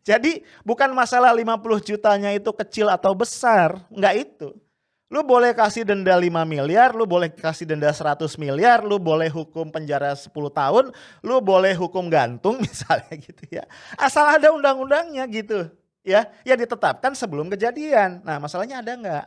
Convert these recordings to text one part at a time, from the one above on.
Jadi bukan masalah 50 jutanya itu kecil atau besar, enggak itu. Lu boleh kasih denda 5 miliar, lu boleh kasih denda 100 miliar, lu boleh hukum penjara 10 tahun, lu boleh hukum gantung misalnya gitu ya. Asal ada undang-undangnya gitu ya, ya ditetapkan sebelum kejadian. Nah masalahnya ada nggak?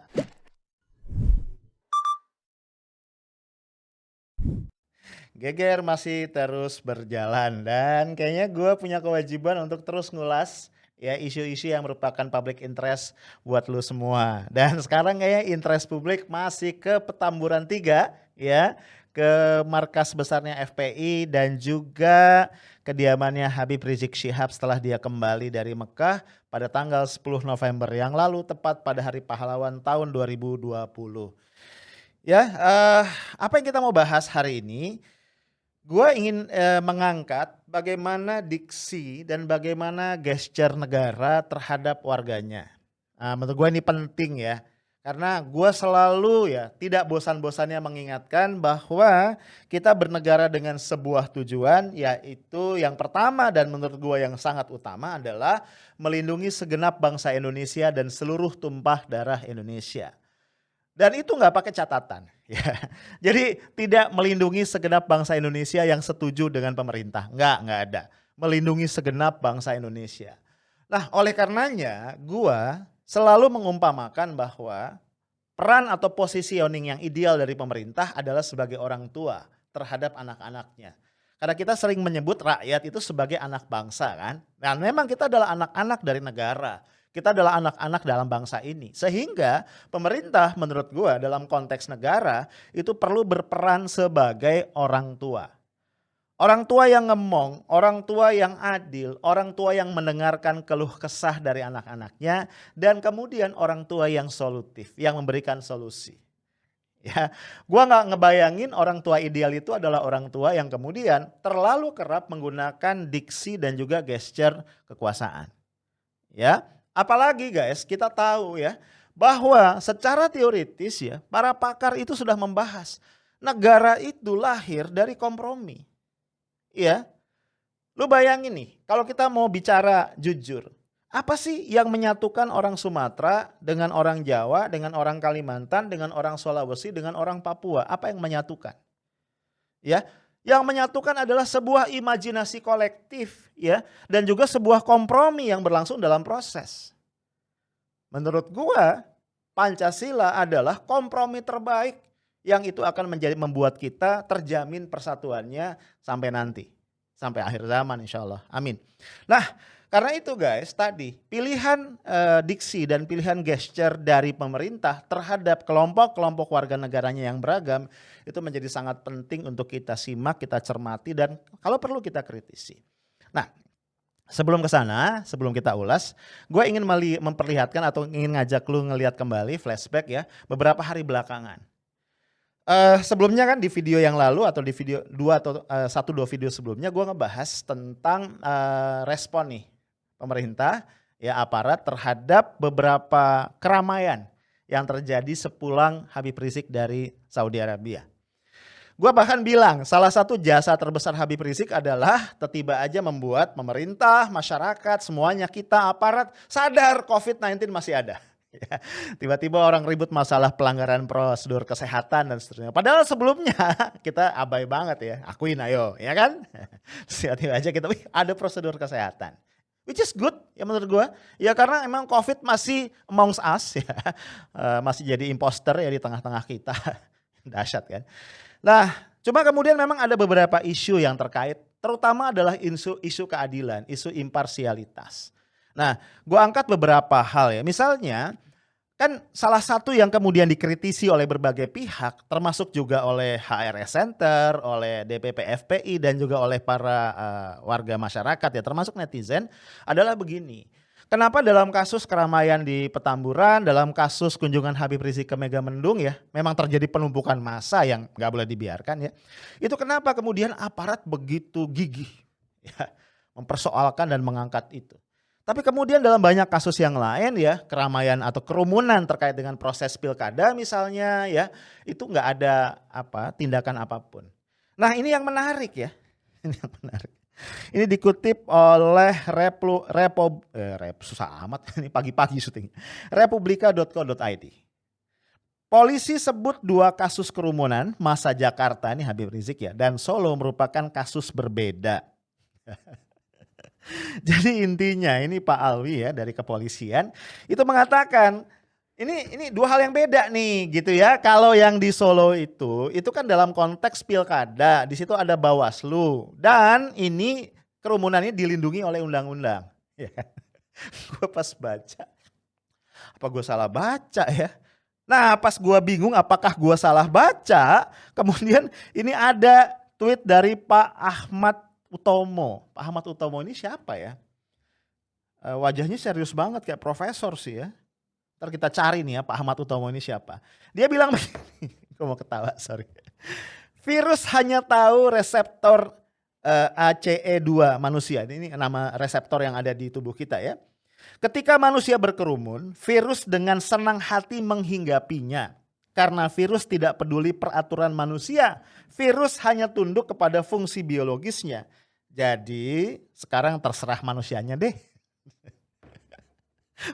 Geger masih terus berjalan dan kayaknya gue punya kewajiban untuk terus ngulas ya isu-isu yang merupakan public interest buat lu semua. Dan sekarang kayaknya interest publik masih ke Petamburan 3 ya, ke markas besarnya FPI dan juga kediamannya Habib Rizik Syihab setelah dia kembali dari Mekah pada tanggal 10 November yang lalu tepat pada Hari Pahlawan tahun 2020. Ya, apa yang kita mau bahas hari ini? Gua ingin mengangkat bagaimana diksi dan bagaimana gesture negara terhadap warganya. Menurut gue ini penting ya, karena gue selalu ya tidak bosan-bosannya mengingatkan bahwa kita bernegara dengan sebuah tujuan, yaitu yang pertama dan menurut gue yang sangat utama adalah melindungi segenap bangsa Indonesia dan seluruh tumpah darah Indonesia. Dan itu nggak pakai catatan. Ya. Jadi tidak melindungi segenap bangsa Indonesia yang setuju dengan pemerintah. Nggak ada. Melindungi segenap bangsa Indonesia. Nah oleh karenanya gua selalu mengumpamakan bahwa peran atau positioning yang ideal dari pemerintah adalah sebagai orang tua terhadap anak-anaknya. Karena kita sering menyebut rakyat itu sebagai anak bangsa kan. Dan memang kita adalah anak-anak dari negara. Kita adalah anak-anak dalam bangsa ini. Sehingga pemerintah menurut gua dalam konteks negara itu perlu berperan sebagai orang tua. Orang tua yang ngemong, orang tua yang adil, orang tua yang mendengarkan keluh kesah dari anak-anaknya. Dan kemudian orang tua yang solutif, yang memberikan solusi. Ya, gua nggak ngebayangin orang tua ideal itu adalah orang tua yang kemudian terlalu kerap menggunakan diksi dan juga gesture kekuasaan. Ya, apalagi guys kita tahu ya bahwa secara teoritis ya para pakar itu sudah membahas negara itu lahir dari kompromi. Ya, lu bayangin nih kalau kita mau bicara jujur, apa sih yang menyatukan orang Sumatera dengan orang Jawa, dengan orang Kalimantan, dengan orang Sulawesi, dengan orang Papua? Apa yang menyatukan? Ya, yang menyatukan adalah sebuah imajinasi kolektif ya dan juga sebuah kompromi yang berlangsung dalam proses. Menurut gua Pancasila adalah kompromi terbaik yang itu akan membuat kita terjamin persatuannya sampai nanti. Sampai akhir zaman insya Allah. Amin. Nah karena itu guys tadi pilihan diksi dan pilihan gesture dari pemerintah terhadap kelompok-kelompok warga negaranya yang beragam itu menjadi sangat penting untuk kita simak, kita cermati dan kalau perlu kita kritisi. Nah sebelum ke sana, sebelum kita ulas, gue ingin memperlihatkan atau ingin ngajak lu ngelihat kembali flashback ya beberapa hari belakangan. Sebelumnya kan di video yang lalu atau di video 1-2 video sebelumnya gue ngebahas tentang respon nih pemerintah ya aparat terhadap beberapa keramaian yang terjadi sepulang Habib Rizik dari Saudi Arabia. Gue bahkan bilang salah satu jasa terbesar Habib Rizik adalah tiba aja membuat pemerintah, masyarakat, semuanya kita aparat sadar COVID-19 masih ada. Tiba-tiba orang ribut masalah pelanggaran prosedur kesehatan dan seterusnya. Padahal sebelumnya kita abai banget ya, akuin ayo ya kan. Tiba-tiba aja kita ada prosedur kesehatan. Which is good ya menurut gue. Ya karena emang COVID masih amongst us ya. Masih jadi imposter ya di tengah-tengah kita. Dahsyat kan. Nah cuma kemudian memang ada beberapa isu yang terkait. Terutama adalah isu keadilan, isu imparsialitas. Nah gue angkat beberapa hal ya. Misalnya kan salah satu yang kemudian dikritisi oleh berbagai pihak termasuk juga oleh HRS Center, oleh DPP FPI dan juga oleh para warga masyarakat ya termasuk netizen adalah begini. Kenapa dalam kasus keramaian di Petamburan, dalam kasus kunjungan Habib Rizik ke Megamendung ya memang terjadi penumpukan massa yang gak boleh dibiarkan ya. Itu kenapa kemudian aparat begitu gigih ya, mempersoalkan dan mengangkat itu. Tapi kemudian dalam banyak kasus yang lain ya keramaian atau kerumunan terkait dengan proses pilkada misalnya ya itu nggak ada tindakan apapun. Nah ini yang menarik ya, ini yang menarik. Ini dikutip oleh susah amat ini pagi-pagi syuting. Republika.co.id. Polisi sebut 2 kasus kerumunan massa Jakarta, ini Habib Rizik ya, dan Solo merupakan kasus berbeda. Jadi intinya ini Pak Alwi ya dari kepolisian itu mengatakan ini 2 hal yang beda nih gitu ya. Kalau yang di Solo itu kan dalam konteks pilkada, di situ ada Bawaslu dan ini kerumunannya dilindungi oleh undang-undang. Ya. Gue pas baca, apa gue salah baca ya? Nah pas gue bingung apakah gue salah baca, kemudian ini ada tweet dari Pak Ahmad Utomo. Pak Ahmad Utomo ini siapa ya? Wajahnya serius banget kayak profesor sih ya. Ntar kita cari nih ya Pak Ahmad Utomo ini siapa. Dia bilang begini, gue mau ketawa sorry. Virus hanya tahu reseptor ACE2 manusia. Ini nama reseptor yang ada di tubuh kita ya. Ketika manusia berkerumun, virus dengan senang hati menghinggapinya. Karena virus tidak peduli peraturan manusia, virus hanya tunduk kepada fungsi biologisnya. Jadi sekarang terserah manusianya deh.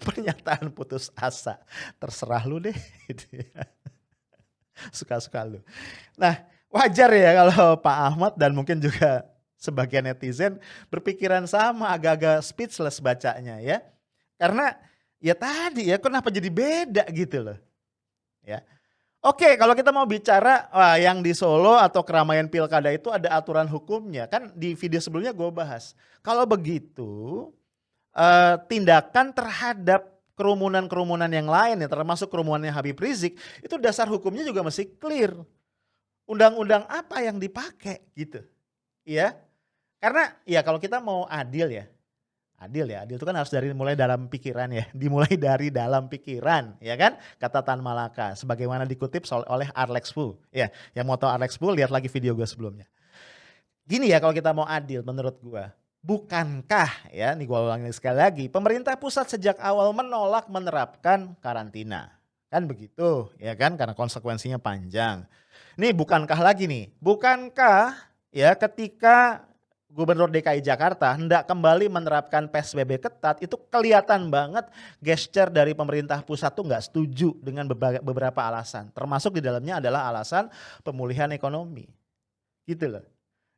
Pernyataan putus asa, terserah lu deh. Suka-suka lu. Nah wajar ya kalau Pak Ahmad dan mungkin juga sebagian netizen berpikiran sama, agak-agak speechless bacanya ya. Karena ya tadi ya kenapa jadi beda gitu loh. Ya. Oke, kalau kita mau bicara yang di Solo atau keramaian pilkada itu ada aturan hukumnya. Kan di video sebelumnya gue bahas. Kalau begitu tindakan terhadap kerumunan-kerumunan yang lain ya termasuk kerumunannya Habib Rizik itu dasar hukumnya juga masih clear. Undang-undang apa yang dipakai gitu. Ya. Karena ya kalau kita mau adil adil itu kan harus mulai dalam pikiran ya, dimulai dari dalam pikiran ya kan, kata Tan Malaka sebagaimana dikutip oleh Alex Fu ya, yang mau tahu Alex Fu lihat lagi video gue sebelumnya. Gini ya kalau kita mau adil menurut gue, bukankah ya, nih gue ulangi sekali lagi, pemerintah pusat sejak awal menolak menerapkan karantina, kan begitu ya kan, karena konsekuensinya panjang. Nih bukankah ya ketika Gubernur DKI Jakarta hendak kembali menerapkan PSBB ketat itu kelihatan banget gesture dari pemerintah pusat tuh nggak setuju dengan beberapa alasan. Termasuk di dalamnya adalah alasan pemulihan ekonomi. Gitu loh.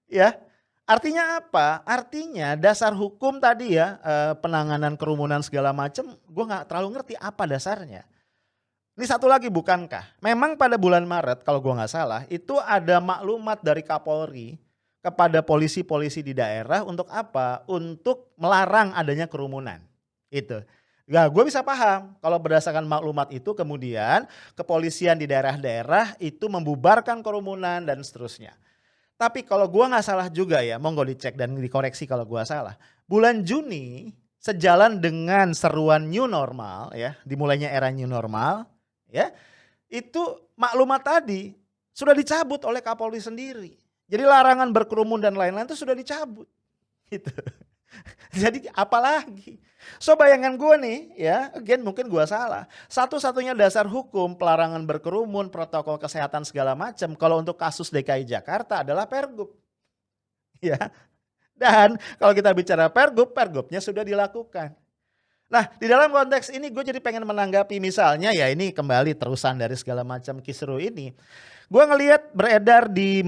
Ya. Artinya apa? Artinya dasar hukum tadi ya penanganan kerumunan segala macam gue nggak terlalu ngerti apa dasarnya. Ini satu lagi bukankah? Memang pada bulan Maret kalau gue nggak salah itu ada maklumat dari Kapolri kepada polisi-polisi di daerah untuk apa? Untuk melarang adanya kerumunan. Itu. Ya, gue bisa paham kalau berdasarkan maklumat itu kemudian kepolisian di daerah-daerah itu membubarkan kerumunan dan seterusnya. Tapi kalau gue nggak salah juga ya, monggo dicek dan dikoreksi kalau gue salah. Bulan Juni sejalan dengan seruan new normal ya, dimulainya era new normal ya, itu maklumat tadi sudah dicabut oleh Kapolri sendiri. Jadi larangan berkerumun dan lain-lain itu sudah dicabut. Gitu. Jadi apalagi? So bayangan gue nih ya, again mungkin gue salah. Satu-satunya dasar hukum pelarangan berkerumun, protokol kesehatan segala macam kalau untuk kasus DKI Jakarta adalah Pergub. Ya. Dan kalau kita bicara Pergubnya sudah dilakukan. Nah di dalam konteks ini gue jadi pengen menanggapi misalnya ya ini kembali terusan dari segala macam kisru ini. Gue ngelihat beredar di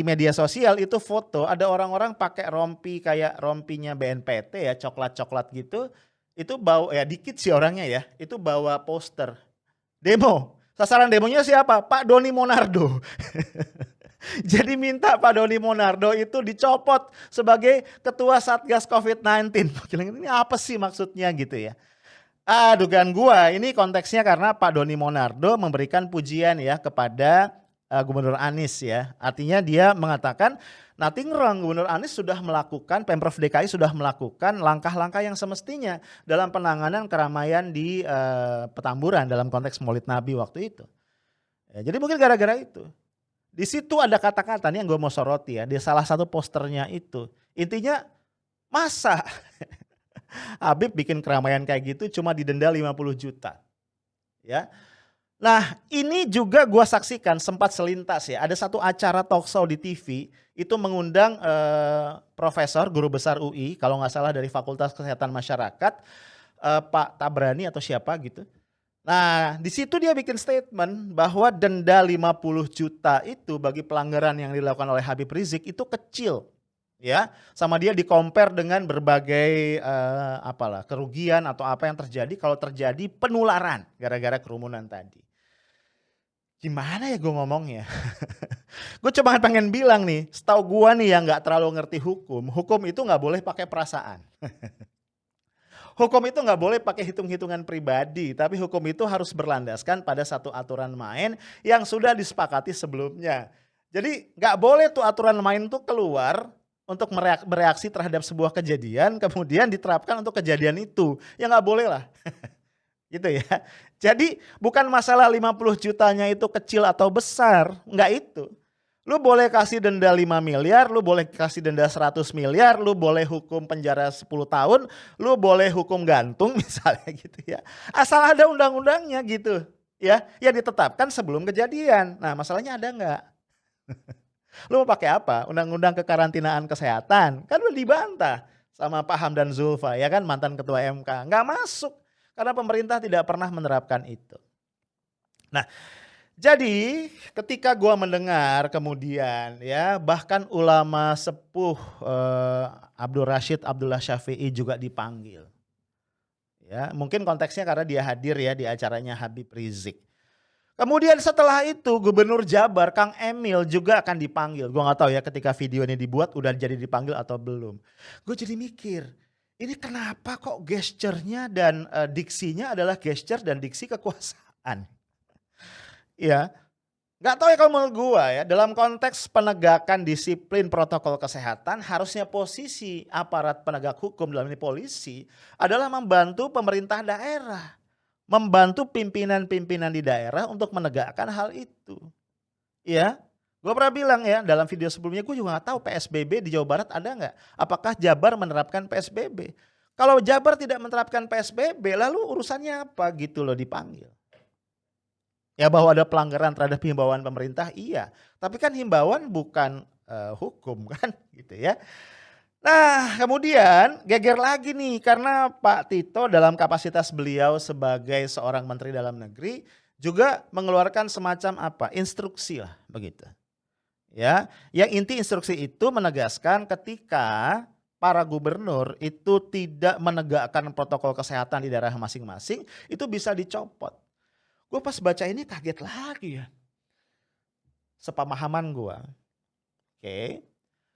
media sosial itu foto ada orang-orang pakai rompi kayak rompinya BNPT ya coklat-coklat gitu. Itu bawa ya dikit sih orangnya ya itu bawa poster demo. Sasaran demonya siapa? Pak Doni Monardo. Jadi minta Pak Doni Monardo itu dicopot sebagai ketua Satgas COVID-19. Ini apa sih maksudnya gitu ya. Dugaan gua ini konteksnya karena Pak Doni Monardo memberikan pujian ya kepada Gubernur Anies ya. Artinya dia mengatakan nothing wrong, Gubernur Anies sudah melakukan, Pemprov DKI sudah melakukan langkah-langkah yang semestinya dalam penanganan keramaian di Petamburan dalam konteks Maulid Nabi waktu itu. Ya, jadi mungkin gara-gara itu. Di situ ada kata-kata nih yang gue mau soroti ya, di salah satu posternya itu. Intinya masa Habib bikin keramaian kayak gitu cuma didenda 50 juta. Ya. Nah, ini juga gua saksikan sempat selintas ya, ada satu acara talkshow di TV, itu mengundang, profesor, guru besar UI, kalau nggak salah dari Fakultas Kesehatan Masyarakat, Pak Tabrani atau siapa gitu. Nah, di situ dia bikin statement bahwa denda 50 juta itu bagi pelanggaran yang dilakukan oleh Habib Rizik itu kecil, ya. Sama dia di-compare dengan berbagai, apalah, kerugian atau apa yang terjadi kalau terjadi penularan gara-gara kerumunan tadi. Gimana ya gue ngomongnya? Gue cuma pengen bilang nih, setahu gua nih yang nggak terlalu ngerti hukum, hukum itu nggak boleh pakai perasaan. Hukum itu nggak boleh pakai hitung-hitungan pribadi, tapi hukum itu harus berlandaskan pada satu aturan main yang sudah disepakati sebelumnya. Jadi nggak boleh tuh aturan main tuh keluar untuk bereaksi terhadap sebuah kejadian, kemudian diterapkan untuk kejadian itu. Ya nggak boleh lah. Gitu ya. Jadi bukan masalah 50 jutanya itu kecil atau besar, nggak itu. Lu boleh kasih denda 5 miliar, lu boleh kasih denda 100 miliar, lu boleh hukum penjara 10 tahun, lu boleh hukum gantung misalnya gitu ya. Asal ada undang-undangnya gitu ya, yang ditetapkan sebelum kejadian. Nah masalahnya ada nggak? Lu mau pakai apa? Undang-undang kekarantinaan kesehatan? Kan udah dibantah sama Pak Hamdan Zulfa ya kan, mantan ketua MK. Nggak masuk karena pemerintah tidak pernah menerapkan itu. Nah, jadi ketika gua mendengar kemudian ya bahkan ulama sepuh, Abdul Rashid Abdullah Syafi'i juga dipanggil. Ya, mungkin konteksnya karena dia hadir ya di acaranya Habib Rizik. Kemudian setelah itu Gubernur Jabar Kang Emil juga akan dipanggil. Gua nggak tahu ya ketika video ini dibuat udah jadi dipanggil atau belum. Gue jadi mikir, ini kenapa kok gesturnya dan diksinya adalah gesture dan diksi kekuasaan? Ya, nggak tahu ya kalau menurut gua ya, dalam konteks penegakan disiplin protokol kesehatan harusnya posisi aparat penegak hukum dalam ini polisi adalah membantu pemerintah daerah, membantu pimpinan-pimpinan di daerah untuk menegakkan hal itu. Ya, gua pernah bilang ya dalam video sebelumnya, gue juga nggak tahu PSBB di Jawa Barat ada nggak? Apakah Jabar menerapkan PSBB? Kalau Jabar tidak menerapkan PSBB, lalu urusannya apa gitu loh dipanggil? Ya bahwa ada pelanggaran terhadap himbauan pemerintah iya, tapi kan himbauan bukan, hukum kan gitu ya. Nah kemudian geger lagi nih karena Pak Tito dalam kapasitas beliau sebagai seorang menteri dalam negeri juga mengeluarkan semacam apa, instruksi lah begitu. Ya, yang inti instruksi itu menegaskan ketika para gubernur itu tidak menegakkan protokol kesehatan di daerah masing-masing, itu bisa dicopot. Gue pas baca ini kaget lagi ya. Sepemahaman gue. Oke.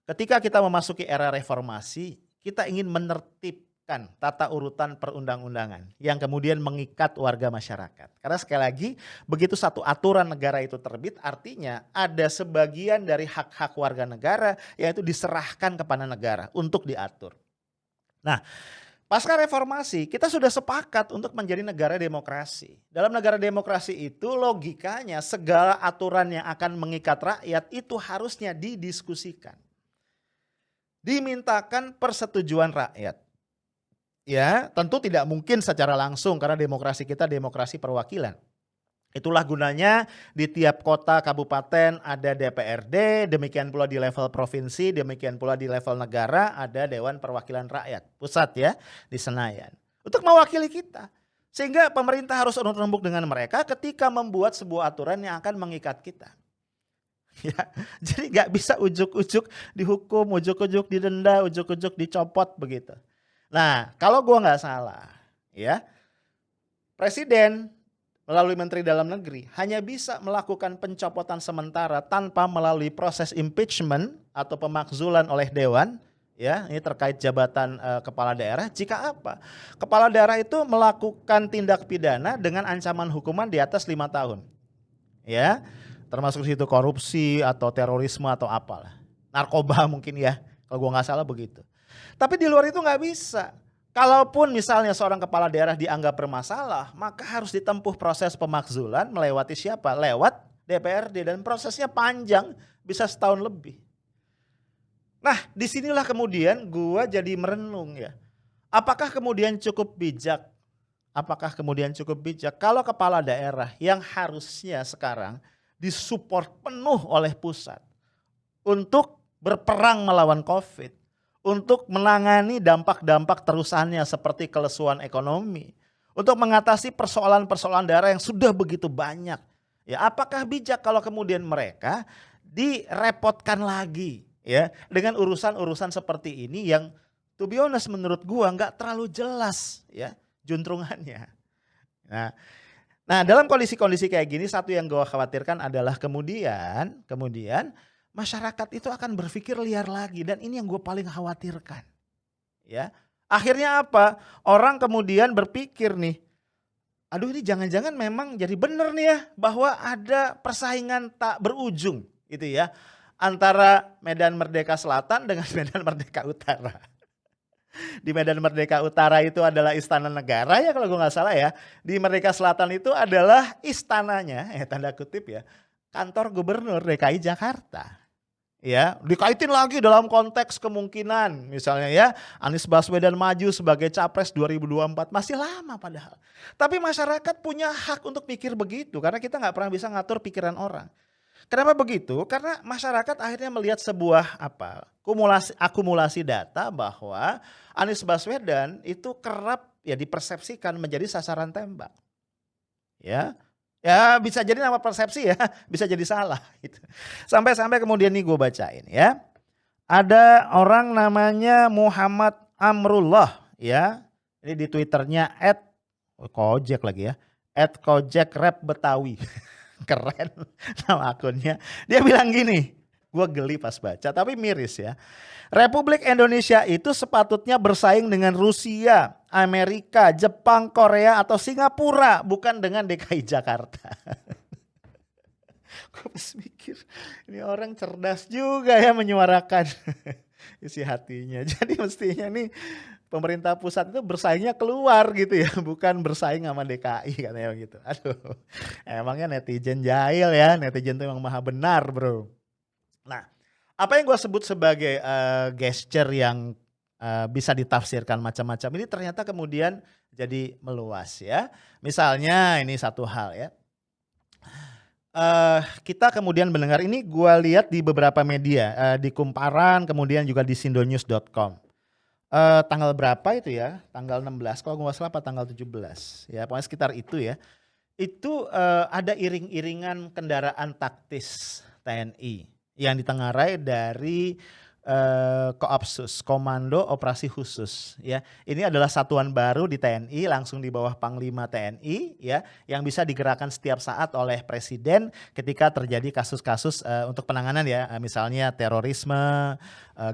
Ketika kita memasuki era reformasi, kita ingin menertibkan tata urutan perundang-undangan yang kemudian mengikat warga masyarakat. Karena sekali lagi, begitu satu aturan negara itu terbit, artinya ada sebagian dari hak-hak warga negara yaitu diserahkan kepada negara untuk diatur. Nah, pasca reformasi, kita sudah sepakat untuk menjadi negara demokrasi. Dalam negara demokrasi itu logikanya segala aturan yang akan mengikat rakyat itu harusnya didiskusikan. Dimintakan persetujuan rakyat. Ya, tentu tidak mungkin secara langsung karena demokrasi kita demokrasi perwakilan. Itulah gunanya di tiap kota kabupaten ada DPRD, demikian pula di level provinsi, demikian pula di level negara ada Dewan Perwakilan Rakyat pusat ya di Senayan. Untuk mewakili kita. Sehingga pemerintah harus rembuk dengan mereka ketika membuat sebuah aturan yang akan mengikat kita. Ya, jadi nggak bisa ujuk-ujuk dihukum, ujuk-ujuk didenda, ujuk-ujuk dicopot begitu. Nah, kalau gua nggak salah, ya Presiden melalui Menteri Dalam Negeri hanya bisa melakukan pencopotan sementara tanpa melalui proses impeachment atau pemakzulan oleh Dewan. Ya, ini terkait jabatan kepala daerah. Jika apa? Kepala daerah itu melakukan tindak pidana dengan ancaman hukuman di atas 5 tahun. Ya. Termasuk di situ korupsi atau terorisme atau apalah. Narkoba mungkin ya, kalau gua nggak salah begitu. Tapi di luar itu nggak bisa. Kalaupun misalnya seorang kepala daerah dianggap bermasalah, maka harus ditempuh proses pemakzulan melewati siapa? Lewat DPRD dan prosesnya panjang, bisa setahun lebih. Nah, disinilah kemudian gua jadi merenung ya. Apakah kemudian cukup bijak apakah kemudian cukup bijak kalau kepala daerah yang harusnya sekarang disupport penuh oleh pusat untuk berperang melawan Covid, untuk menangani dampak-dampak terusannya seperti kelesuan ekonomi, untuk mengatasi persoalan-persoalan daerah yang sudah begitu banyak. Ya, apakah bijak kalau kemudian mereka direpotkan lagi ya dengan urusan-urusan seperti ini yang to be honest menurut gua nggak terlalu jelas ya juntrungannya. Nah, dalam kondisi-kondisi kayak gini satu yang gua khawatirkan adalah kemudian masyarakat itu akan berpikir liar lagi dan ini yang gue paling khawatirkan. Ya, akhirnya apa? Orang kemudian berpikir nih, aduh ini jangan-jangan memang jadi bener nih ya bahwa ada persaingan tak berujung gitu ya antara Medan Merdeka Selatan dengan Medan Merdeka Utara. Di Medan Merdeka Utara itu adalah istana negara ya kalau gue nggak salah ya. Di Merdeka Selatan itu adalah istananya, tanda kutip ya, kantor gubernur DKI Jakarta. Ya, dikaitin lagi dalam konteks kemungkinan misalnya ya Anies Baswedan maju sebagai capres 2024 masih lama padahal. Tapi masyarakat punya hak untuk pikir begitu karena kita nggak pernah bisa ngatur pikiran orang. Kenapa begitu? Karena masyarakat akhirnya melihat sebuah akumulasi data bahwa Anies Baswedan itu kerap ya dipersepsikan menjadi sasaran tembak. Ya. Ya bisa jadi nama persepsi ya, bisa jadi salah gitu. Sampai kemudian nih gue bacain ya. Ada orang namanya Muhammad Amrullah ya. Ini di Twitternya @kojek lagi ya. @kojekrapbetawi. Keren nama akunnya. Dia bilang gini, gue geli pas baca tapi miris ya. Republik Indonesia itu sepatutnya bersaing dengan Rusia, Amerika, Jepang, Korea atau Singapura, bukan dengan DKI Jakarta. Gue pas mikir, ini orang cerdas juga ya menyuarakan isi hatinya. Jadi mestinya nih pemerintah pusat itu bersaingnya keluar gitu ya, bukan bersaing sama DKI katanya gitu. Aduh, emangnya netizen jahil ya, netizen itu emang maha benar bro. Nah, apa yang gue sebut sebagai gesture yang bisa ditafsirkan macam-macam ini ternyata kemudian jadi meluas ya. Misalnya ini satu hal ya. Kita kemudian mendengar ini gue lihat di beberapa media, di Kumparan kemudian juga di sindonews.com. Tanggal berapa itu ya? Tanggal 16 kalau gue gak salah apa tanggal 17 ya pokoknya sekitar itu ya. Itu ada iring-iringan kendaraan taktis TNI yang ditengarai dari Koopsus, Komando Operasi Khusus ya. Ini adalah satuan baru di TNI langsung di bawah Panglima TNI ya yang bisa digerakkan setiap saat oleh presiden ketika terjadi kasus-kasus untuk penanganan ya misalnya terorisme,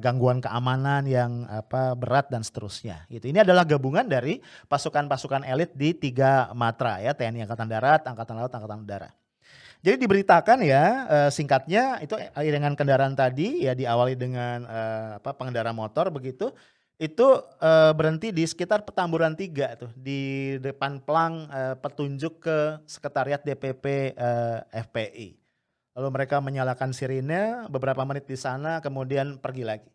gangguan keamanan yang berat dan seterusnya gitu. Ini adalah gabungan dari pasukan-pasukan elit di 3 matra ya, TNI Angkatan Darat, Angkatan Laut, Angkatan Udara. Jadi diberitakan ya singkatnya itu iringan kendaraan tadi ya diawali dengan pengendara motor begitu. Itu berhenti di sekitar Petamburan 3 tuh di depan pelang petunjuk ke sekretariat DPP FPI. Lalu mereka menyalakan sirine beberapa menit di sana kemudian pergi lagi.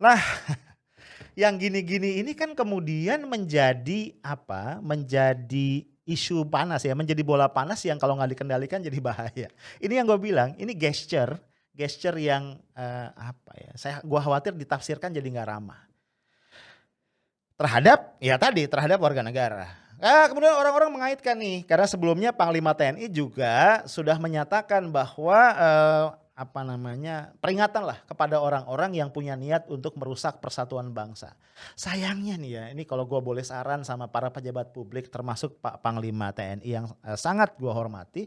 Nah, yang gini-gini ini kan kemudian menjadi menjadi isu panas ya, menjadi bola panas yang kalau nggak dikendalikan jadi bahaya. Ini yang gue bilang, ini gesture yang gue khawatir ditafsirkan jadi nggak ramah. Terhadap warga negara. Kemudian orang-orang mengaitkan nih, karena sebelumnya Panglima TNI juga sudah menyatakan bahwa peringatan lah kepada orang-orang yang punya niat untuk merusak persatuan bangsa. Sayangnya nih ya, ini kalau gue boleh saran sama para pejabat publik termasuk Pak Panglima TNI yang sangat gue hormati,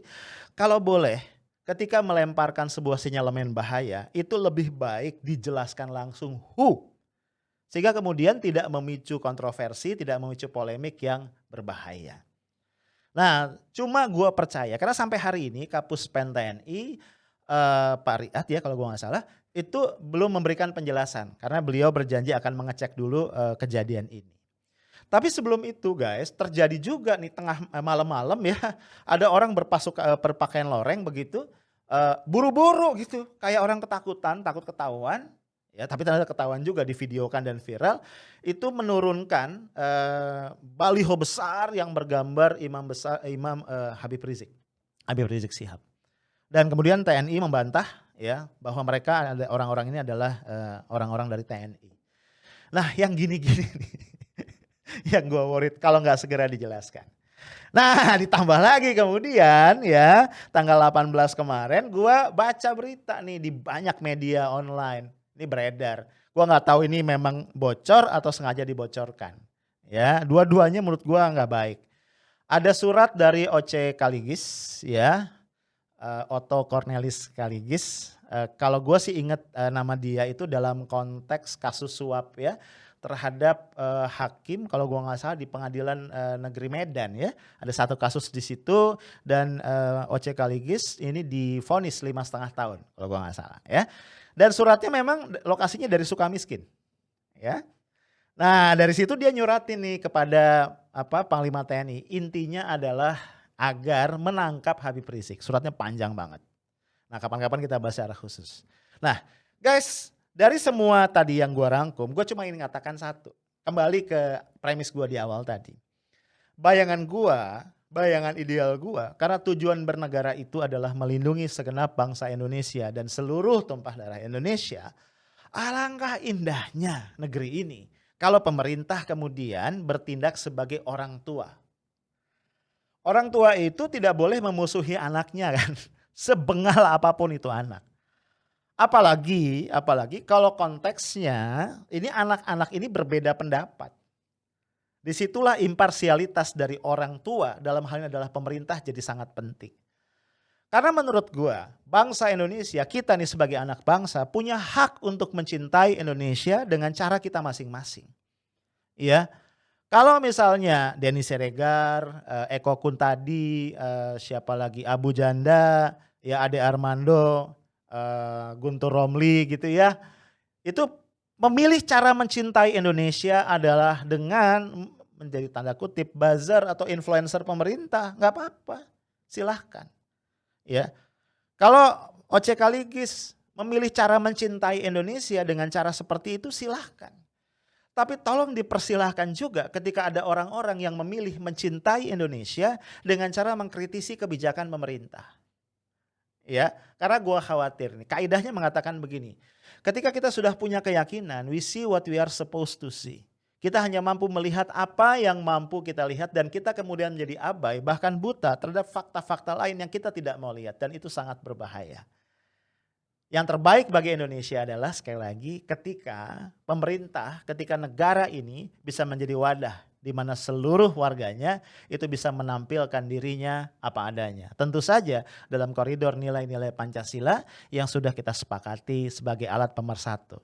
kalau boleh ketika melemparkan sebuah sinyalemen bahaya itu lebih baik dijelaskan langsung sehingga kemudian tidak memicu kontroversi, tidak memicu polemik yang berbahaya. Nah, cuma gue percaya karena sampai hari ini Kapus Pen TNI Pak Riyad ya kalau gue nggak salah itu belum memberikan penjelasan karena beliau berjanji akan mengecek dulu kejadian ini. Tapi sebelum itu guys terjadi juga nih tengah malam-malam ya ada orang berpakaian loreng begitu buru-buru gitu kayak orang ketakutan takut ketahuan ya, tapi ternyata ketahuan juga divideokan dan viral, itu menurunkan, baliho besar yang bergambar Habib Rizik Syihab. Dan kemudian TNI membantah ya, bahwa mereka orang-orang ini adalah, orang-orang dari TNI. Nah yang gini-gini nih, yang gue worried kalau nggak segera dijelaskan. Nah ditambah lagi kemudian ya, tanggal 18 kemarin gue baca berita nih di banyak media online, ini beredar. Gue nggak tahu ini memang bocor atau sengaja dibocorkan. Ya, dua-duanya menurut gue nggak baik. Ada surat dari OC Kaligis ya, Otto Cornelis Kaligis. Kalau gue sih inget nama dia itu dalam konteks kasus suap ya, terhadap hakim kalau gue nggak salah di Pengadilan Negeri Medan ya, ada satu kasus di situ dan OC Kaligis ini divonis 5,5 tahun kalau gue nggak salah ya. Dan suratnya memang lokasinya dari Sukamiskin ya. Nah dari situ dia nyuratin nih kepada Panglima TNI, intinya adalah agar menangkap Habib Rizik. Suratnya panjang banget. Nah kapan-kapan kita bahas secara khusus. Nah guys, dari semua tadi yang gue rangkum, gue cuma ingin mengatakan satu. Kembali ke premis gue di awal tadi. Bayangan ideal gue, karena tujuan bernegara itu adalah melindungi segenap bangsa Indonesia dan seluruh tumpah darah Indonesia. Alangkah indahnya negeri ini kalau pemerintah kemudian bertindak sebagai orang tua. Orang tua itu tidak boleh memusuhi anaknya kan, sebengal apapun itu anak. Apalagi kalau konteksnya ini anak-anak ini berbeda pendapat. Disitulah imparsialitas dari orang tua dalam hal ini adalah pemerintah jadi sangat penting. Karena menurut gua bangsa Indonesia, kita nih sebagai anak bangsa punya hak untuk mencintai Indonesia dengan cara kita masing-masing. Ya, kalau misalnya Denny Siregar, Eko Kuntadi, siapa lagi Abu Janda, ya Ade Armando, Guntur Romli gitu ya. Itu memilih cara mencintai Indonesia adalah dengan menjadi tanda kutip buzzer atau influencer pemerintah, nggak apa-apa, silahkan. Ya, kalau OC Kaligis memilih cara mencintai Indonesia dengan cara seperti itu silahkan. Tapi tolong dipersilahkan juga ketika ada orang-orang yang memilih mencintai Indonesia dengan cara mengkritisi kebijakan pemerintah. Ya, karena gue khawatir nih, kaidahnya mengatakan begini, ketika kita sudah punya keyakinan, we see what we are supposed to see. Kita hanya mampu melihat apa yang mampu kita lihat dan kita kemudian menjadi abai, bahkan buta terhadap fakta-fakta lain yang kita tidak mau lihat dan itu sangat berbahaya. Yang terbaik bagi Indonesia adalah sekali lagi ketika pemerintah, ketika negara ini bisa menjadi wadah di mana seluruh warganya itu bisa menampilkan dirinya apa adanya. Tentu saja dalam koridor nilai-nilai Pancasila yang sudah kita sepakati sebagai alat pemersatu.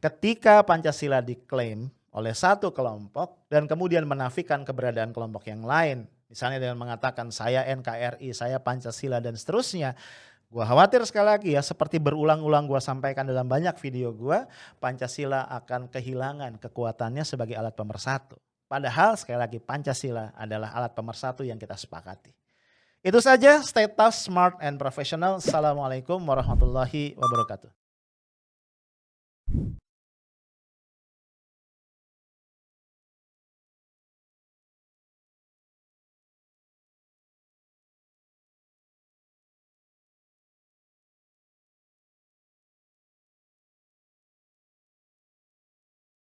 Ketika Pancasila diklaim oleh satu kelompok dan kemudian menafikan keberadaan kelompok yang lain, misalnya dengan mengatakan saya NKRI, saya Pancasila dan seterusnya, gue khawatir sekali lagi ya, seperti berulang-ulang gue sampaikan dalam banyak video gue, Pancasila akan kehilangan kekuatannya sebagai alat pemersatu. Padahal sekali lagi Pancasila adalah alat pemersatu yang kita sepakati. Itu saja, stay tough, smart, and professional. Assalamualaikum warahmatullahi wabarakatuh.